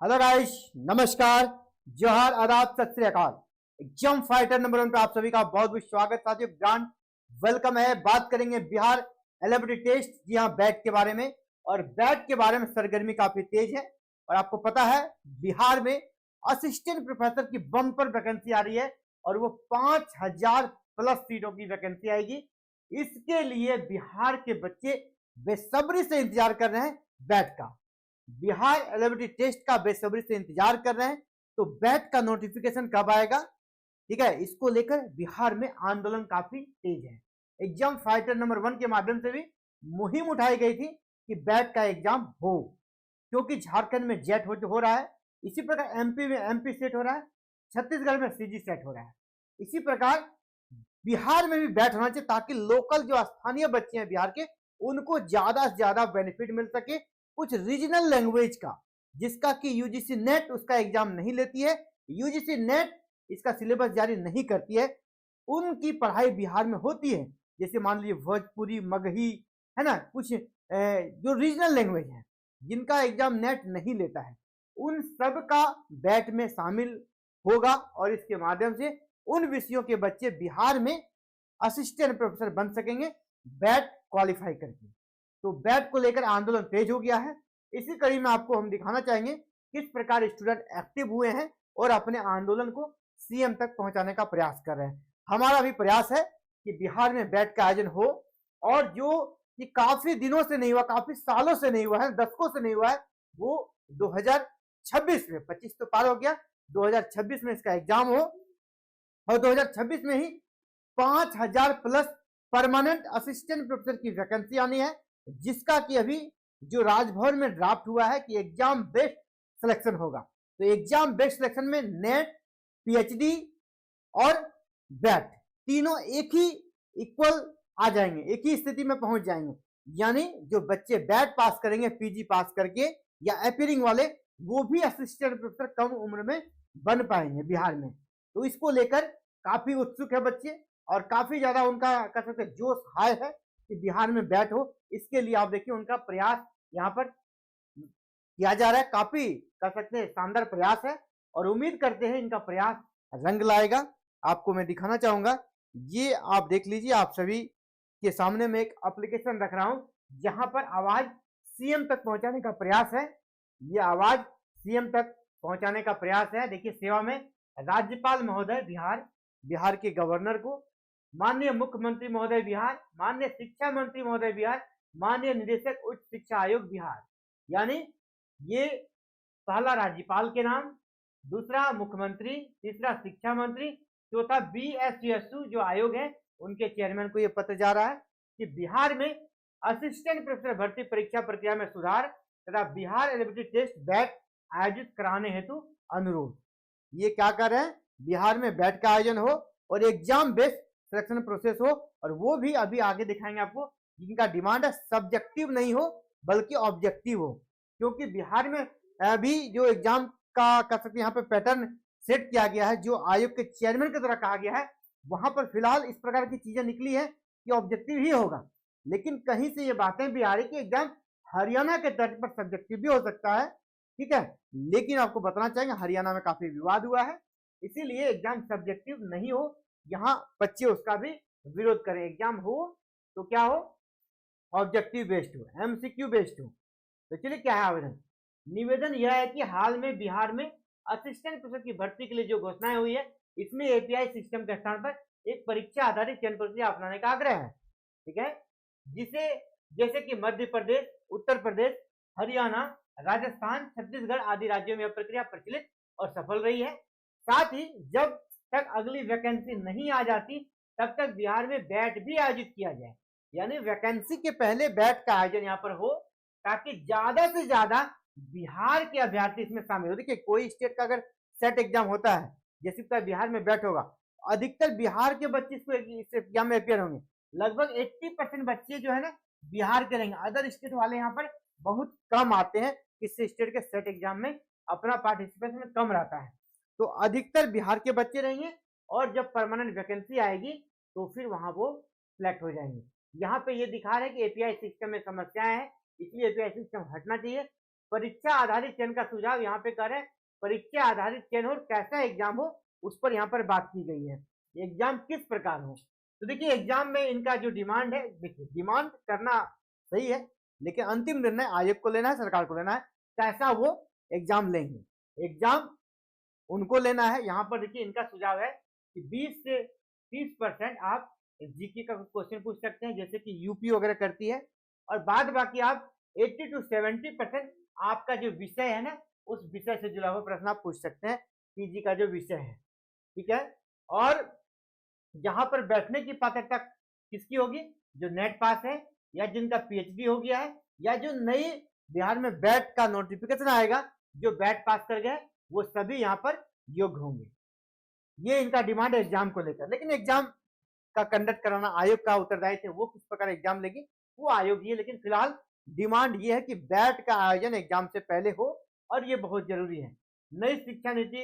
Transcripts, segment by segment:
Hello guys, नमस्कार, जोहार, आदाब, सत श्री अकाल। एग्जाम फाइटर नंबर 1 पे आप सभी का बहुत बहुत स्वागत, साथियों। ग्रांड वेलकम है। बात करेंगे बिहार एलिजिबिलिटी टेस्ट, जी हाँ, बैट के बारे में। और बैट के बारे में सरगर्मी काफी तेज है। और आपको पता है बिहार में असिस्टेंट प्रोफेसर की बम्पर वैकेंसी आ रही है और वो 5000 प्लस सीटों की वैकेंसी आएगी। इसके लिए बिहार के बच्चे बेसब्री से इंतजार कर रहे हैं बैट का। बिहार एलिजिबिलिटी टेस्ट का बेसब्री से इंतजार कर रहे हैं। तो बैट का नोटिफिकेशन कब आएगा, ठीक है, इसको लेकर बिहार में आंदोलन काफी तेज है। एग्जाम फाइटर नंबर 1 के माध्यम से भी मुहिम उठाई गई थी कि बैट का एग्जाम हो, क्योंकि झारखंड में जेट हो रहा है, इसी प्रकार एमपी में एमपी सेट हो रहा है, छत्तीसगढ़ में सीजी सेट हो रहा है। इसी प्रकार बिहार में भी बैट होना चाहिए ताकि लोकल जो स्थानीय बच्चे हैं बिहार के, उनको ज्यादा से ज्यादा बेनिफिट मिल सके कुछ रीजनल लैंग्वेज का, जिसका कि यूजीसी नेट उसका एग्जाम नहीं लेती है, यूजीसी नेट इसका सिलेबस जारी नहीं करती है। उनकी पढ़ाई बिहार में होती है, जैसे मान लीजिए भोजपुरी, मगही, है ना, कुछ जो रीजनल लैंग्वेज है जिनका एग्जाम नेट नहीं लेता है, उन सब का बैट में शामिल होगा और इसके माध्यम से उन विषयों के बच्चे बिहार में असिस्टेंट प्रोफेसर बन सकेंगे बैट क्वालिफाई करके। तो बैट को लेकर आंदोलन तेज हो गया है। इसी कड़ी में आपको हम दिखाना चाहेंगे किस प्रकार स्टूडेंट एक्टिव हुए हैं और अपने आंदोलन को सीएम तक पहुंचाने का प्रयास कर रहे हैं। हमारा भी प्रयास है कि बिहार में बैट का आयोजन हो, और जो कि काफी दिनों से नहीं हुआ, काफी सालों से नहीं हुआ है, दशकों से नहीं हुआ है, वो 2026 में, 25 तो पार हो गया, 2026 में इसका एग्जाम हो और 2026 में ही 5000 प्लस परमानेंट असिस्टेंट प्रोफेसर की वैकेंसी आनी है, जिसका कि अभी जो राजभवन में ड्राफ्ट हुआ है कि एग्जाम बेस्ड सिलेक्शन होगा। तो एग्जाम बेस्ड सिलेक्शन में नेट, पीएचडी और बैट तीनों एक ही इक्वल आ जाएंगे, एक ही स्थिति में पहुंच जाएंगे। यानी जो बच्चे बैट पास करेंगे पीजी पास करके या अपीयरिंग वाले, वो भी असिस्टेंट प्रोफेसर कम उम्र में बन पाएंगे बिहार में। तो इसको लेकर काफी उत्सुक है बच्चे और काफी ज्यादा उनका कह सकते जोश हाई है कि बिहार में बैट हो। इसके लिए आप देखिए उनका प्रयास यहाँ पर किया जा रहा है, काफी कह सकते हैं शानदार प्रयास है और उम्मीद करते हैं इनका प्रयास रंग लाएगा। आपको मैं दिखाना चाहूंगा, ये आप देख लीजिए, आप सभी के सामने में एक एप्लीकेशन रख रहा हूं जहां पर आवाज सीएम तक पहुंचाने का प्रयास है। ये आवाज सीएम तक पहुंचाने का प्रयास है। देखिए, सेवा में राज्यपाल महोदय बिहार, बिहार के गवर्नर को, माननीय मुख्यमंत्री महोदय बिहार, माननीय शिक्षा मंत्री महोदय बिहार, माननीय निदेशक उच्च शिक्षा आयोग बिहार। यानी ये पहला राज्यपाल के नाम, दूसरा मुख्यमंत्री, तीसरा शिक्षा मंत्री, चौथा बीएसयूएसयू जो आयोग है उनके चेयरमैन को ये पत्र जा रहा है कि बिहार में असिस्टेंट प्रोफेसर भर्ती परीक्षा प्रक्रिया में सुधार तथा बिहार एलिजिबिलिटी टेस्ट बैट आयोजित कराने हेतु अनुरोध। ये क्या कर रहे हैं, बिहार में बैट का आयोजन हो और एग्जाम बेस्ड सिलेक्शन प्रोसेस हो, और वो भी अभी आगे दिखाएंगे आपको। जिनका डिमांड है सब्जेक्टिव नहीं हो बल्कि ऑब्जेक्टिव हो, क्योंकि बिहार में अभी जो एग्जाम का कह सकते यहाँ पे पैटर्न सेट किया गया है, जो आयोग के चेयरमैन के द्वारा कहा गया है, वहां पर फिलहाल इस प्रकार की चीजें निकली है कि ऑब्जेक्टिव ही होगा। लेकिन कहीं से ये बातें भी आ रही कि एग्जाम हरियाणा के तर्ज पर सब्जेक्टिव भी हो सकता है, ठीक है। लेकिन आपको बताना चाहेंगे हरियाणा में काफी विवाद हुआ है, इसीलिए एग्जाम सब्जेक्टिव नहीं हो, यहाँ बच्चे उसका भी विरोध करें। एग्जाम हो तो क्या हो, ऑब्जेक्टिव बेस्ड हो, एमसीक्यू बेस्ड हो। तो चलिए, क्या है आवेदन। निवेदन यह है कि हाल में बिहार में असिस्टेंट प्रोफेसर की भर्ती के लिए जो घोषणाएं हुई है, इसमें एपीआई सिस्टम के स्थान पर एक परीक्षा आधारित चयन प्रक्रिया अपनाने का आग्रह है, ठीक है, जिसे जैसे कि मध्य प्रदेश, उत्तर प्रदेश, हरियाणा, राजस्थान, छत्तीसगढ़ आदि राज्यों में यह प्रक्रिया प्रचलित और सफल रही है। साथ ही जब तक अगली वैकेंसी नहीं आ जाती तब तक बिहार में बैट भी आयोजित किया जाए। यानी वैकेंसी के पहले बैट का आयोजन यहाँ पर हो ताकि ज्यादा से ज्यादा बिहार के अभ्यर्थी इसमें शामिल हो। देखिए, कोई स्टेट का अगर सेट एग्जाम होता है, जैसे कि बिहार में बैट होगा, अधिकतर बिहार के बच्चे इस एग्जाम में अपियर होंगे। लगभग 80% बच्चे जो है ना बिहार के रहेंगे। अदर स्टेट वाले यहाँ पर बहुत कम आते हैं, इस स्टेट के सेट एग्जाम में अपना पार्टिसिपेशन कम रहता है। तो अधिकतर बिहार के बच्चे रहेंगे और जब परमानेंट वैकेंसी आएगी तो फिर वहां वो सिलेक्ट हो जाएंगे। यहाँ पे ये दिखा रहे हैं कि एपीआई सिस्टम में समस्याएं हैं, इसलिए एपीआई सिस्टम हटना चाहिए। परीक्षा आधारित चयन का सुझाव यहाँ पे कर रहे हैं, परीक्षा आधारित चयन हो, कैसा एग्जाम हो उस पर यहाँ पर बात की गई है, एग्जाम किस प्रकार हो। तो देखिए एग्जाम में इनका जो डिमांड है, देखिए डिमांड करना सही है लेकिन अंतिम निर्णय आयोग को लेना है, सरकार को लेना है कैसा वो एग्जाम लेंगे, एग्जाम उनको लेना है। यहाँ पर देखिए इनका सुझाव है कि 20 से 30% आप जीके का क्वेश्चन पूछ सकते हैं जैसे कि यूपी वगैरह करती है, और बाद बाकी आप 80 to 70% आपका जो विषय है ना उस विषय से जुड़ा हुआ प्रश्न आप पूछ सकते हैं, पीजी का जो विषय है, ठीक है। और यहाँ पर बैठने की पात्रता किसकी होगी, जो नेट पास है या जिनका पीएचडी हो गया है या जो नई बिहार में बैट का नोटिफिकेशन आएगा, जो बैट पास कर गए वो सभी यहाँ पर योग्य होंगे। ये इनका डिमांड है एग्जाम को लेकर। लेकिन एग्जाम का कंडक्ट कराना आयोग का उत्तरदायित्व है, वो किस प्रकार एग्जाम लेगी वो आयोग ही है। लेकिन फिलहाल डिमांड ये है कि बैट का आयोजन एग्जाम से पहले हो और ये बहुत जरूरी है। नई शिक्षा नीति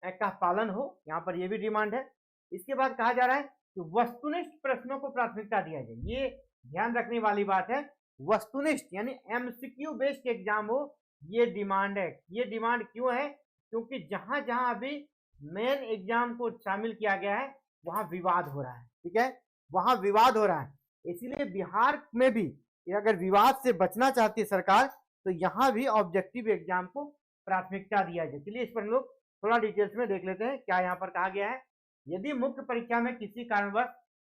का पालन हो, यहाँ पर ये भी डिमांड है। इसके बाद कहा जा रहा है कि वस्तुनिष्ठ प्रश्नों को प्राथमिकता दिया जाए, ये ध्यान रखने वाली बात है। वस्तुनिष्ठ यानी एमसीक्यू बेस्ड एग्जाम हो, ये डिमांड है। ये डिमांड क्यों है, क्योंकि जहां जहां अभी मेन एग्जाम को शामिल किया गया है वहां विवाद हो रहा है, ठीक है, वहां विवाद हो रहा है। इसलिए बिहार में भी अगर विवाद से बचना चाहती है सरकार तो यहाँ भी ऑब्जेक्टिव एग्जाम को प्राथमिकता दिया जाए। चलिए इस पर हम लोग थोड़ा डिटेल्स में देख लेते हैं क्या यहाँ पर कहा गया है। यदि मुख्य परीक्षा में किसी कारणवश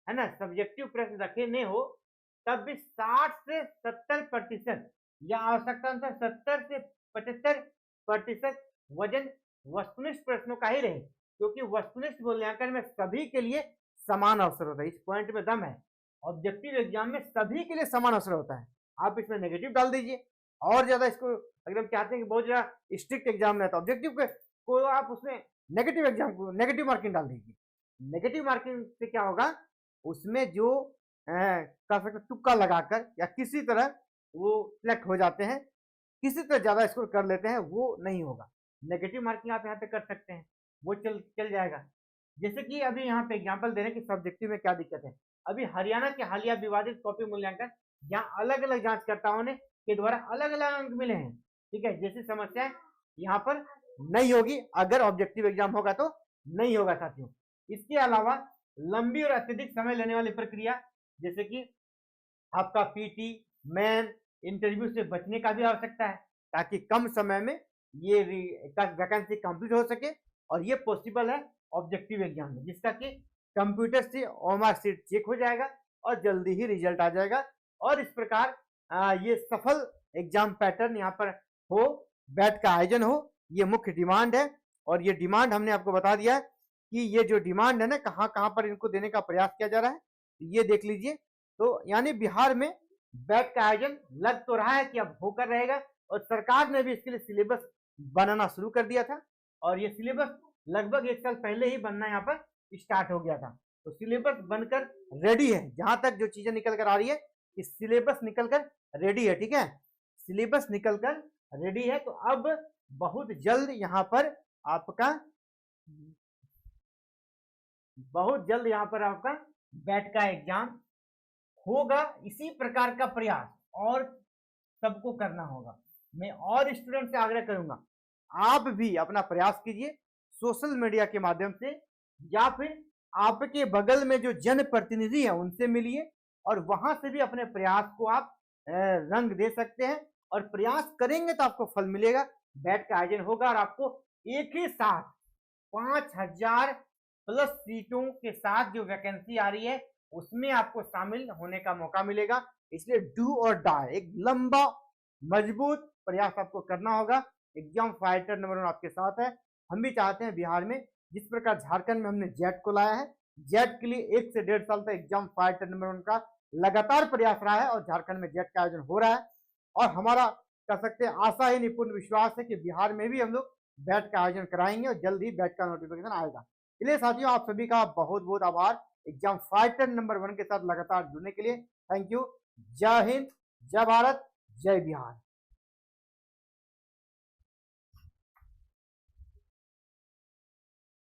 है ना सब्जेक्टिव प्रश्न रखे नहीं हो तब भी 60 से 70% या आवश्यकता अनुसार 70 से 75% वजन वस्तुनिष्ठ प्रश्नों का ही रहे, क्योंकि वस्तुनिष्ठ मूल्यांकन में सभी के लिए समान अवसर होता है। इस पॉइंट में दम है, ऑब्जेक्टिव एग्जाम में सभी के लिए समान अवसर होता है। आप इसमें नेगेटिव डाल दीजिए और ज्यादा इसको अगर हम चाहते हैं कि बहुत ज्यादा स्ट्रिक्ट एग्जाम में, तो ऑब्जेक्टिव को आप उसमें नेगेटिव एग्जाम को नेगेटिव मार्किंग डाल दीजिए। नेगेटिव मार्किंग से क्या होगा, उसमें जो कर सकते तुक्का लगाकर या किसी तरह वो सिलेक्ट हो जाते हैं, किसी तरह ज्यादा स्कोर कर लेते हैं, वो नहीं होगा। नेगेटिव मार्किंग आप यहाँ पे कर सकते हैं, वो चल जाएगा। जैसे कि अभी यहाँ पे एग्जांपल दे रहे हैं कि सब्जेक्टिव में क्या दिक्कत है। अभी हरियाणा के हालिया विवादित कॉपी मूल्यांकन यहाँ अलग अलग जांचकर्ताओं ने के द्वारा अलग अलग अंक मिले हैं, ठीक है, जैसी समस्या यहाँ पर नहीं होगी। अगर ऑब्जेक्टिव एग्जाम होगा तो नहीं होगा साथियों। इसके अलावा लंबी और अत्यधिक समय लेने वाली प्रक्रिया जैसे कि आपका पीटी मेन इंटरव्यू से बचने का भी आवश्यकता है, ताकि कम समय में ये वैकेंसी कंप्लीट हो सके। और ये पॉसिबल है ऑब्जेक्टिव एग्जाम में, जिसका कि कंप्यूटर से ओमार सीट चेक हो जाएगा और जल्दी ही रिजल्ट आ जाएगा। और इस प्रकार ये सफल एग्जाम पैटर्न यहाँ पर हो, बैट का आयोजन हो, ये मुख्य डिमांड है। और ये डिमांड हमने आपको बता दिया है कि ये जो डिमांड है ना कहाँ कहाँ पर इनको देने का प्रयास किया जा रहा है, ये देख लीजिए। तो यानी बिहार में बैट का आयोजन लग तो रहा है कि अब होकर रहेगा, और सरकार ने भी इसके लिए सिलेबस बनाना शुरू कर दिया था, और ये सिलेबस लगभग 1 साल पहले ही बनना यहाँ पर स्टार्ट हो गया था। तो सिलेबस बनकर रेडी है, जहां तक जो चीजें निकल कर आ रही है कि सिलेबस निकलकर रेडी है, ठीक है, सिलेबस निकलकर रेडी है। तो अब बहुत जल्द यहाँ पर आपका बैट का एग्जाम होगा। इसी प्रकार का प्रयास और सबको करना होगा। मैं और स्टूडेंट से आग्रह करूंगा, आप भी अपना प्रयास कीजिए सोशल मीडिया के माध्यम से, या फिर आपके बगल में जो जनप्रतिनिधि है उनसे मिलिए, और वहां से भी अपने प्रयास को आप रंग दे सकते हैं। और प्रयास करेंगे तो आपको फल मिलेगा, बैट का आयोजन होगा और आपको एक ही साथ 5000 प्लस सीटों के साथ जो वैकेंसी आ रही है उसमें आपको शामिल होने का मौका मिलेगा। इसलिए डू और डाई, एक लंबा मजबूत प्रयास आपको करना होगा। एग्जाम फाइटर नंबर 1 आपके साथ है। हम भी चाहते हैं बिहार में जिस प्रकार झारखंड में हमने जेट को लाया है, जेट के लिए 1 से 1.5 साल तक एग्जाम फाइटर नंबर 1 का लगातार प्रयास रहा है, और झारखंड में जेट का आयोजन हो रहा है। और हमारा कह सकते हैं आशा ही निपुण विश्वास है कि बिहार में भी हम लोग बैट का आयोजन कराएंगे और जल्द ही बैट का नोटिफिकेशन आएगा। इसलिए साथियों आप सभी का बहुत बहुत आभार एग्जाम फाइटर नंबर 1 के साथ लगातार जुड़ने के लिए। Thank you. जय हिंद, जय भारत, जय बिहार।